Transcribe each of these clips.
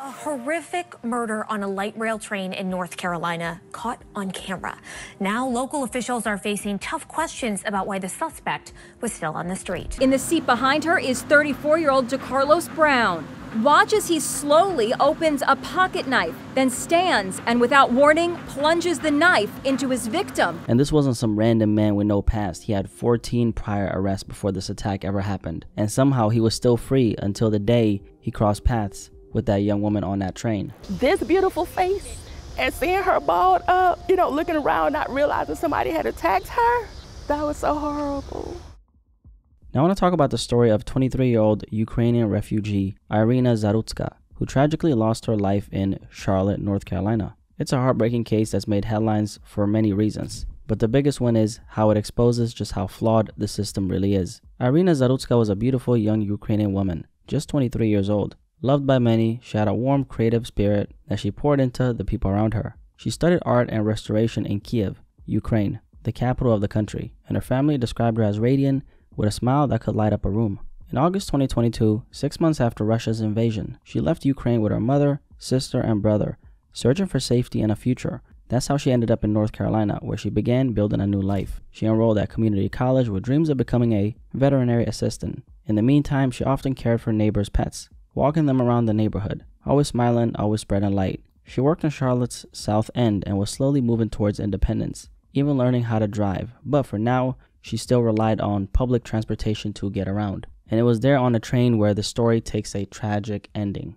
A horrific murder on a light rail train in North Carolina caught on camera. Now local officials are facing tough questions about why the suspect was still on the street. In the seat behind her is 34-year-old DeCarlos Brown. Watch as he slowly opens a pocket knife, then stands and without warning plunges the knife into his victim. And this wasn't some random man with no past. He had 14 prior arrests before this attack ever happened. And somehow he was still free until the day he crossed paths with that young woman on that train. This beautiful face and seeing her balled up, looking around, not realizing somebody had attacked her, that was so horrible. Now I want to talk about the story of 23-year-old Ukrainian refugee Irina Zarutska, who tragically lost her life in Charlotte, North Carolina. It's a heartbreaking case that's made headlines for many reasons, but the biggest one is how it exposes just how flawed the system really is. Irina Zarutska was a beautiful young Ukrainian woman, just 23 years old. Loved by many, she had a warm, creative spirit that she poured into the people around her. She studied art and restoration in Kiev, Ukraine, the capital of the country, and her family described her as radiant, with a smile that could light up a room. In August 2022, 6 months after Russia's invasion, she left Ukraine with her mother, sister, and brother, searching for safety and a future. That's how she ended up in North Carolina, where she began building a new life. She enrolled at community college with dreams of becoming a veterinary assistant. In the meantime, she often cared for neighbors' pets, walking them around the neighborhood, always smiling, always spreading light. She worked in Charlotte's South End and was slowly moving towards independence, even learning how to drive. But for now, she still relied on public transportation to get around. And it was there on the train where the story takes a tragic ending.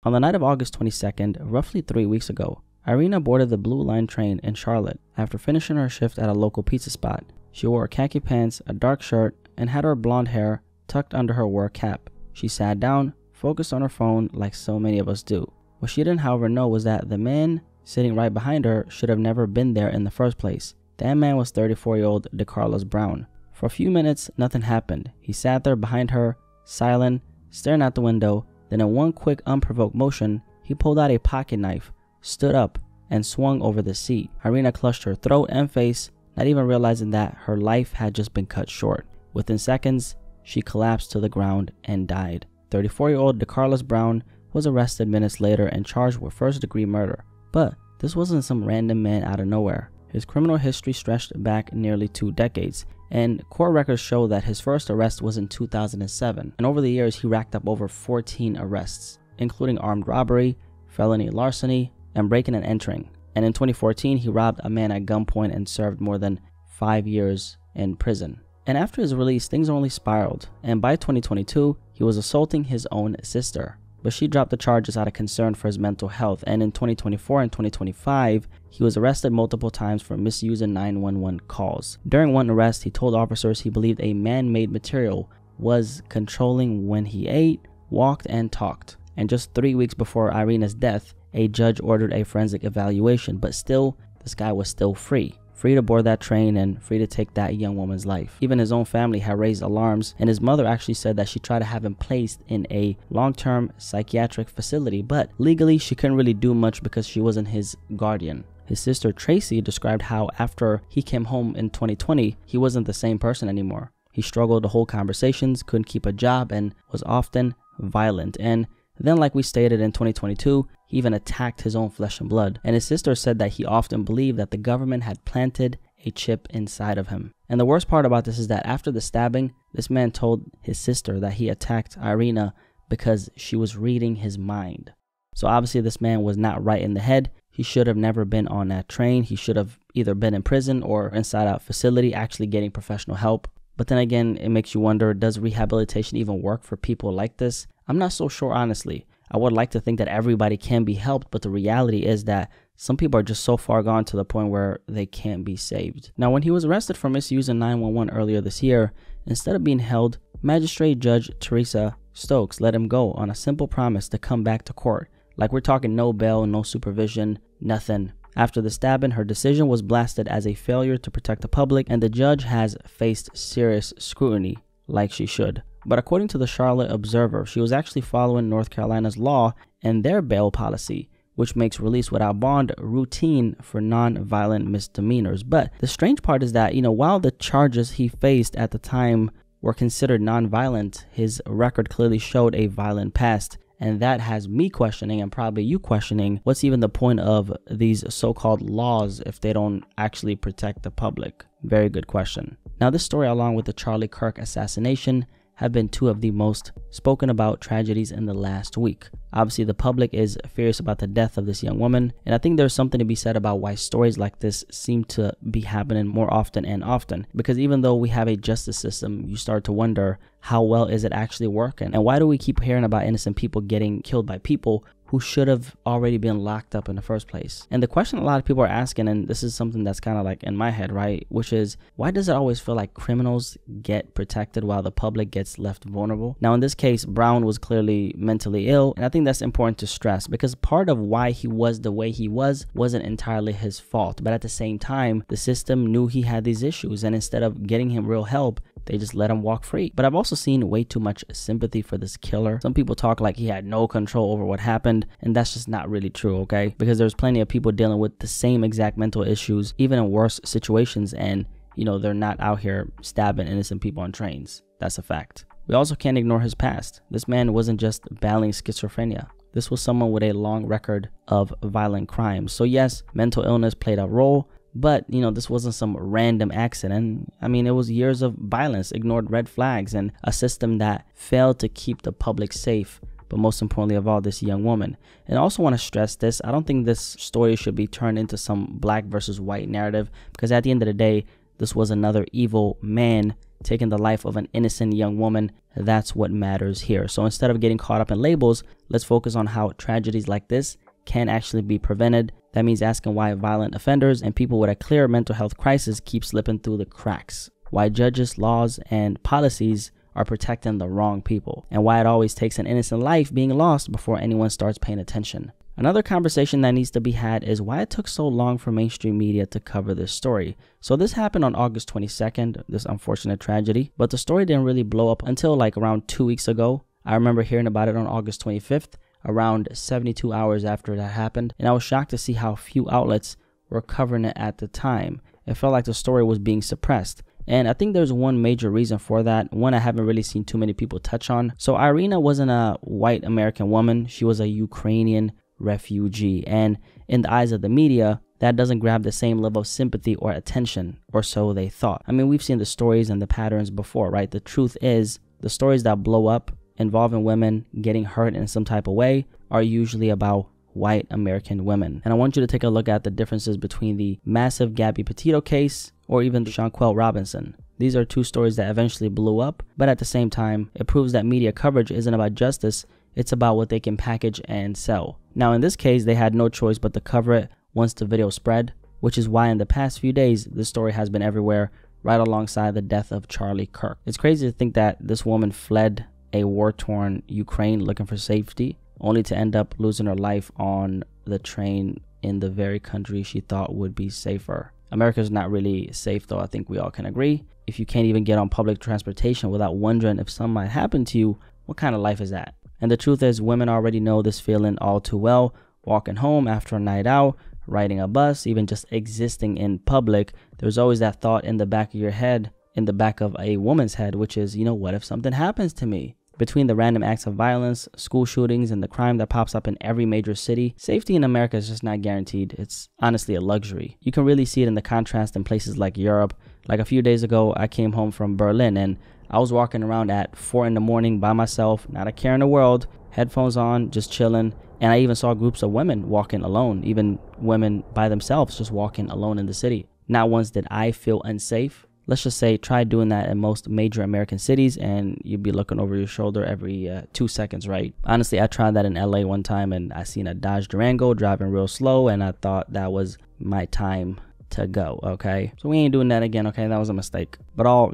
On the night of August 22nd, roughly 3 weeks ago, Irina boarded the Blue Line train in Charlotte after finishing her shift at a local pizza spot. She wore khaki pants, a dark shirt, and had her blonde hair tucked under her work cap. She sat down, focused on her phone like so many of us do. What she didn't, however, know was that the man sitting right behind her should have never been there in the first place. That man was 34-year-old DeCarlos Brown. For a few minutes, nothing happened. He sat there behind her, silent, staring out the window. Then in one quick, unprovoked motion, he pulled out a pocket knife, stood up, and swung over the seat. Irina clutched her throat and face, not even realizing that her life had just been cut short. Within seconds, she collapsed to the ground and died. 34-year-old DeCarlos Brown was arrested minutes later and charged with first-degree murder. But this wasn't some random man out of nowhere. His criminal history stretched back nearly 2 decades, and court records show that his first arrest was in 2007. And over the years, he racked up over 14 arrests, including armed robbery, felony larceny, and breaking and entering. And in 2014, he robbed a man at gunpoint and served more than 5 years in prison. And after his release, things only spiraled, and by 2022, he was assaulting his own sister. But she dropped the charges out of concern for his mental health, and in 2024 and 2025, he was arrested multiple times for misusing 911 calls. During one arrest, he told officers he believed a man-made material was controlling when he ate, walked, and talked. And just 3 weeks before Irina's death, a judge ordered a forensic evaluation, but still, this guy was still free to board that train and free to take that young woman's life. Even his own family had raised alarms, and his mother actually said that she tried to have him placed in a long-term psychiatric facility, but legally she couldn't really do much because she wasn't his guardian. His sister Tracy described how after he came home in 2020, he wasn't the same person anymore. He struggled to hold conversations, couldn't keep a job, and was often violent. And then, like we stated, in 2022, he even attacked his own flesh and blood. And his sister said that he often believed that the government had planted a chip inside of him. And the worst part about this is that after the stabbing, this man told his sister that he attacked Irina because she was reading his mind. So obviously this man was not right in the head. He should have never been on that train. He should have either been in prison or inside a facility actually getting professional help. But then again, it makes you wonder, does rehabilitation even work for people like this? I'm not so sure, honestly. I would like to think that everybody can be helped, but the reality is that some people are just so far gone to the point where they can't be saved. Now, when he was arrested for misusing 911 earlier this year, instead of being held, Magistrate Judge Teresa Stokes let him go on a simple promise to come back to court. Like, we're talking no bail, no supervision, nothing. After the stabbing, her decision was blasted as a failure to protect the public, and the judge has faced serious scrutiny, like she should. But according to the Charlotte Observer, she was actually following North Carolina's law and their bail policy, which makes release without bond routine for non-violent misdemeanors. But the strange part is that, while the charges he faced at the time were considered non-violent, his record clearly showed a violent past, And that has me questioning, and probably you questioning, what's even the point of these so-called laws if they don't actually protect the public? Very good question. Now, this story, along with the Charlie Kirk assassination, have been two of the most spoken about tragedies in the last week. Obviously, the public is furious about the death of this young woman, and I think there's something to be said about why stories like this seem to be happening more often and often. Because even though we have a justice system, you start to wonder, how well is it actually working? And why do we keep hearing about innocent people getting killed by people who should have already been locked up in the first place? And the question a lot of people are asking, and this is something that's kind of like in my head, right? Which is, why does it always feel like criminals get protected while the public gets left vulnerable? Now, in this case, Brown was clearly mentally ill, and I think that's important to stress, because part of why he was the way he wasn't entirely his fault. But at the same time, the system knew he had these issues, and instead of getting him real help, they just let him walk free. But I've also seen way too much sympathy for this killer. Some people talk like he had no control over what happened, and that's just not really true, okay? Because there's plenty of people dealing with the same exact mental issues, even in worse situations, and they're not out here stabbing innocent people on trains. That's a fact. We also can't ignore his past. This man wasn't just battling schizophrenia. This was someone with a long record of violent crimes. So yes, mental illness played a role, but this wasn't some random accident. I mean, it was years of violence, ignored red flags, and a system that failed to keep the public safe. But most importantly of all, this young woman. And I also want to stress this, I don't think this story should be turned into some black versus white narrative, because at the end of the day, this was another evil man taking the life of an innocent young woman. That's what matters here. So instead of getting caught up in labels, let's focus on how tragedies like this can actually be prevented. That means asking why violent offenders and people with a clear mental health crisis keep slipping through the cracks, why judges, laws, and policies are protecting the wrong people, and why it always takes an innocent life being lost before anyone starts paying attention. Another conversation that needs to be had is why it took so long for mainstream media to cover this story. So this happened on August 22nd, this unfortunate tragedy, but the story didn't really blow up until like around 2 weeks ago. I remember hearing about it on August 25th, around 72 hours after that happened, and I was shocked to see how few outlets were covering it at the time. It felt like the story was being suppressed. And I think there's one major reason for that, one I haven't really seen too many people touch on. So Irina wasn't a white American woman, she was a Ukrainian refugee, and in the eyes of the media, that doesn't grab the same level of sympathy or attention, or so they thought. I mean, we've seen the stories and the patterns before, right? The truth is, the stories that blow up involving women getting hurt in some type of way are usually about white American women. And I want you to take a look at the differences between the massive Gabby Petito case or even Shanquelle Robinson. These are two stories that eventually blew up, but at the same time, it proves that media coverage isn't about justice, it's about what they can package and sell. Now in this case, they had no choice but to cover it once the video spread, which is why in the past few days, this story has been everywhere, right alongside the death of Charlie Kirk. It's crazy to think that this woman fled a war-torn Ukraine looking for safety, only to end up losing her life on the train in the very country she thought would be safer. America's not really safe though, I think we all can agree. If you can't even get on public transportation without wondering if something might happen to you, what kind of life is that? And the truth is, women already know this feeling all too well. Walking home after a night out, riding a bus, even just existing in public, there's always that thought in the back of your head, in the back of a woman's head, which is, what if something happens to me? Between the random acts of violence, school shootings, and the crime that pops up in every major city, safety in America is just not guaranteed. It's honestly a luxury. You can really see it in the contrast in places like Europe. Like a few days ago, I came home from Berlin and I was walking around at 4 in the morning by myself, not a care in the world, headphones on, just chilling. And I even saw groups of women walking alone, even women by themselves just walking alone in the city. Not once did I feel unsafe. Let's just say try doing that in most major American cities and you'd be looking over your shoulder every 2 seconds, right? Honestly, I tried that in LA one time and I seen a Dodge Durango driving real slow and I thought that was my time to go, okay? So we ain't doing that again, okay? That was a mistake. But all,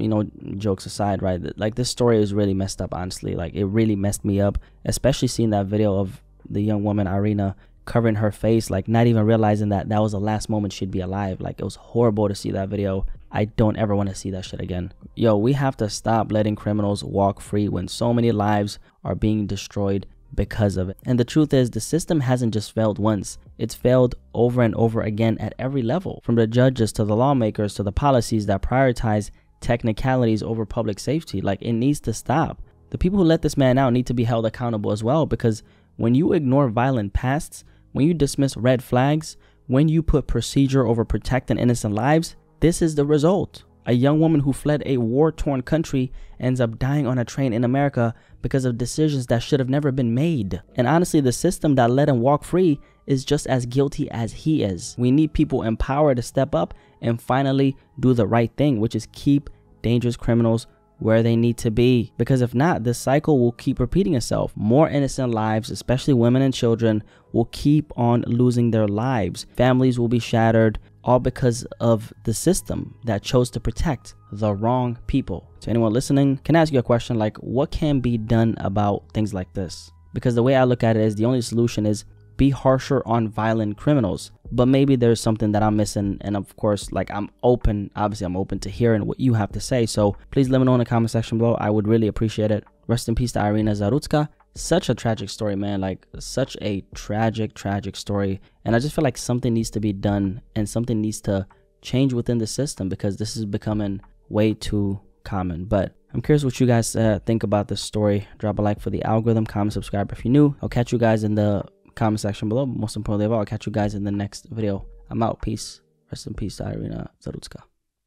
jokes aside, right? Like this story is really messed up, honestly. Like it really messed me up, especially seeing that video of the young woman, Irina, covering her face, like not even realizing that that was the last moment she'd be alive. Like it was horrible to see that video. I don't ever want to see that shit again. Yo, we have to stop letting criminals walk free when so many lives are being destroyed because of it. And the truth is, the system hasn't just failed once. It's failed over and over again at every level, from the judges to the lawmakers to the policies that prioritize technicalities over public safety. Like it needs to stop. The people who let this man out need to be held accountable as well, because When you ignore violent pasts, when you dismiss red flags, when you put procedure over protecting innocent lives, this is the result. A young woman who fled a war-torn country ends up dying on a train in America because of decisions that should have never been made. And honestly, the system that let him walk free is just as guilty as he is. We need people in power to step up and finally do the right thing, which is keep dangerous criminals where they need to be. Because if not, this cycle will keep repeating itself. More innocent lives, especially women and children, will keep on losing their lives. Families will be shattered, all because of the system that chose to protect the wrong people. To anyone listening, can I ask you a question? Like, what can be done about things like this? Because the way I look at it is the only solution is be harsher on violent criminals. But maybe there's something that I'm missing, and of course, like, I'm open to hearing what you have to say. So please let me know in the comment section below. I would really appreciate it. Rest in peace to Irina Zarutska. Such a tragic story, man. Like, such a tragic story. And I just feel like something needs to be done and something needs to change within the system, because this is becoming way too common. But I'm curious what you guys think about this story. Drop a like for the algorithm, comment, subscribe if you're new. I'll catch you guys in the comment section below. Most importantly of all, I'll catch you guys in the next video. I'm out. Peace. Rest in peace to Irina Zarutska.